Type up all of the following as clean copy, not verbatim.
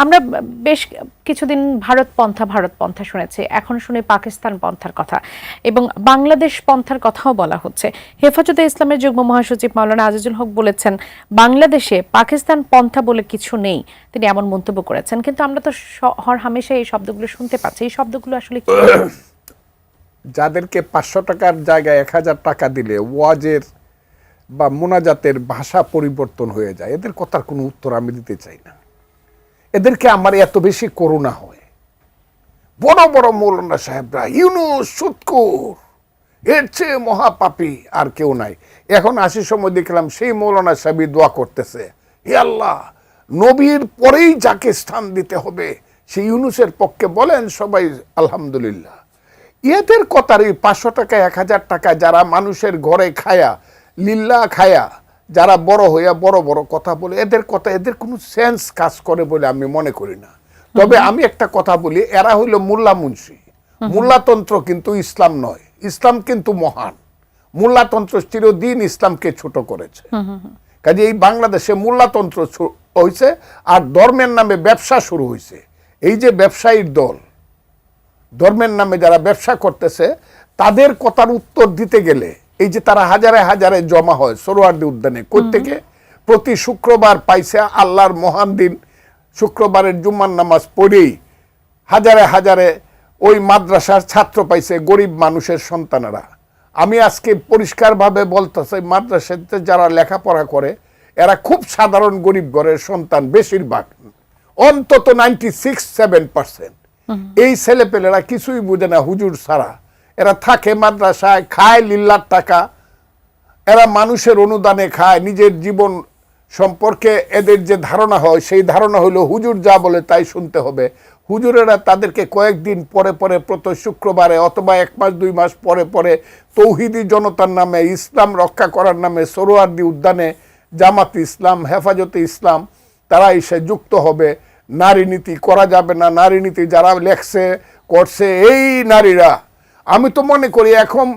আমরা বেশ কিছুদিন ভারত পন্থা শুনেছি, এখন শুনি পাকিস্তান পন্থার কথা এবং বাংলাদেশ পন্থার কথাও বলা হচ্ছে। হেফাজতে ইসলামের যুগ্ম মহাসচিব মাওলানা আজিজুল হক বলেছেন বাংলাদেশে পাকিস্তান পন্থা বলে কিছু নেই, তিনি এমন মন্তব্য করেছেন। কিন্তু আমরা তো হরহামেশা এই শব্দগুলো শুনতে পাচ্ছি, এই শব্দগুলো আসলে কি? যাদেরকে 500 টাকার জায়গায় 1000 টাকা দিলে ওয়াজের বা মোনাজাতের ভাষা পরিবর্তন হয়ে যায়, এদের কথার কোনো উত্তর আমি দিতে চাই না। এদেরকে আমার এত বেশি করুণা হয়। বড় বড় মৌলানা সাহেবরা ইউনুস সুৎকুর, এর চেয়ে মহাপাপী আর কেউ নাই। এখন আসার সময় দেখলাম সেই মৌলানা সাহেবই দোয়া করতেছে, হে আল্লাহ, নবীর পরেই যাকে স্থান দিতে হবে সেই ইউনুসের পক্ষে বলেন সবাই আলহামদুলিল্লাহ। এদের কথার এই 500 টাকা 1000 টাকা যারা মানুষের ঘরে খায়া লিল্লা খায়া যারা বড় হইয়া বড় বড় কথা বলে, এদের কথা এদের কোনো সেন্স কাজ করে বলে আমি মনে করি না। তবে আমি একটা কথা বলি, এরা হইল মোল্লা মুন্সি। মোল্লাতন্ত্র কিন্তু ইসলাম নয়, ইসলাম কিন্তু মহান। মোল্লাতন্ত্র চিরদিন ইসলামকে ছোট করেছে। কাজে এই বাংলাদেশে মোল্লাতন্ত্র হয়েছে আর ধর্মের নামে ব্যবসা শুরু হয়েছে। এই যে ব্যবসায়ীর দল, ধর্মের নামে যারা ব্যবসা করতেছে, তাদের কথার উত্তর দিতে গেলে এই যে তারা হাজারে হাজারে জমা হয় সোহরাওয়ার্দী উদ্যানে, কোত্থেকে? প্রতি শুক্রবার পাইছে আল্লাহর মহান দিন, শুক্রবারের জুম্মার নামাজ পড়েই হাজারে হাজারে ওই মাদ্রাসার ছাত্র পাইছে, গরিব মানুষের সন্তানেরা। আমি আজকে পরিষ্কারভাবে বলতেছি, মাদ্রাসাতে যারা লেখাপড়া করে এরা খুব সাধারণ গরিব ঘরের সন্তান, বেশিরভাগ, অন্তত 96-7%। এই ছেলেপেলেরা কিছুই বুঝে না হুজুর ছাড়া। এরা থাকে মাদ্রাসায়, খায় লিল্লার টাকা, এরা মানুষের অনুদানে খায়। নিজের জীবন সম্পর্কে এদের যে ধারণা হয় সেই ধারণা হলো হুজুর যা বলে তাই শুনতে হবে। হুজুরেরা তাদেরকে কয়েকদিন পরে পরে প্রতি শুক্রবারে অথবা 1 মাস 2 মাস পরে পরে তৌহিদি জনতার নামে, ইসলাম রক্ষা করার নামে সোহরাওয়ার্দী উদ্যানে জামাতে ইসলাম, হেফাজতে ইসলাম তারা এসে যুক্ত হবে। নারী নীতি করা যাবে না, নারী নীতি যারা লেখছে করছে এই নারীরা। আমি তো মনে করি এখন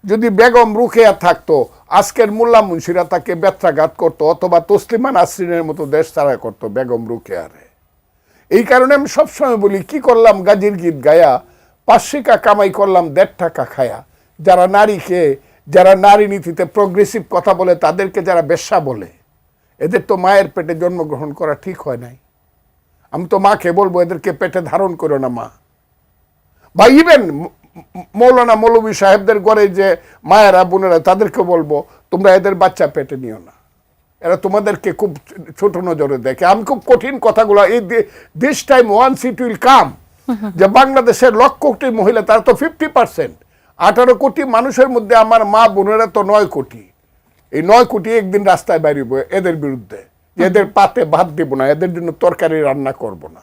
যদি বেগম রুকেয়া থাকতো, আজকের মোল্লা মুন্সিরা তাকে ব্যত্রাঘাত করতো অথবা তসলিমা নাসরিনের মতো দেশ ছাড়া করতো বেগম রুকেয়ারে। এই কারণে আমি সবসময় বলি, কি করলাম গাজীর গীত গায়া, 5 কামাই করলাম 1.5 টাকা খায়া। যারা নারীকে, যারা নারী নীতিতে প্রোগ্রেসিভ কথা বলে, তাদেরকে যারা বেশ্যা বলে, এদের তো মায়ের পেটে জন্মগ্রহণ করা ঠিক হয় নাই। আমি তো মাকে বলবো এদেরকে পেটে ধারণ করো না মা। বা ইভেন মৌলানা মৌলভী সাহেবদের ঘরে যে মায়েরা বোনেরা, তাদেরকে বলবো তোমরা এদের বাচ্চা পেটে নিও না, এরা তোমাদেরকে খুব ছোট নজরে দেখে। আমি খুব কঠিন কথাগুলো, এই this time once it will come, যে বাংলাদেশের লক্ষ কোটি মহিলা, তারা তো 50%, 18 কোটি মানুষের মধ্যে আমার মা বোনেরা তো 9 কোটি। এই 9 কোটি একদিন রাস্তায় বেরিয়ে এদের বিরুদ্ধে, এদের পাতে ভাত দিব না, এদের জন্য তরকারি রান্না করব না।